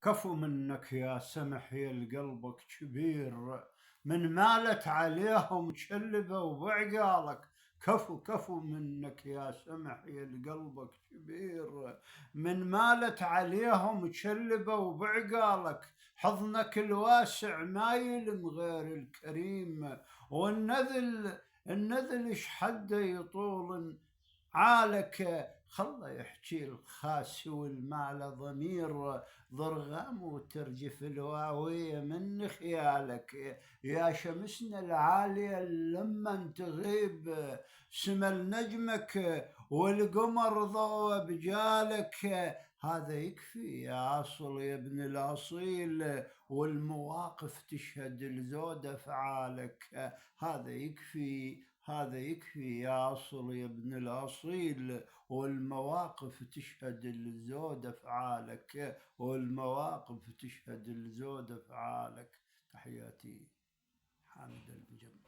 كفو منك يا سمح يا القلبك كبير، من مالت عليهم شلبوا بعقالك. كفو منك يا سمح يا القلبك كبير، من مالت عليهم شلبوا بعقالك. حضنك الواسع ما يلم غير الكريم، والنذل ايش حده يطول عالك. خله يحكي الخاس والمال ضمير، ضرغام وترجف الواوية من خيالك. يا شمسنا العالية لما تغيب سمل نجمك والقمر ضوى بجالك. هذا يكفي يا أصل يا ابن الأصيل، والمواقف تشهد لزود أفعالك. هذا يكفي يا أصل يا ابن الأصيل، والمواقف تشهد لزود أفعالك. والمواقف تشهد لزود أفعالك. تحياتي حامد المجمع.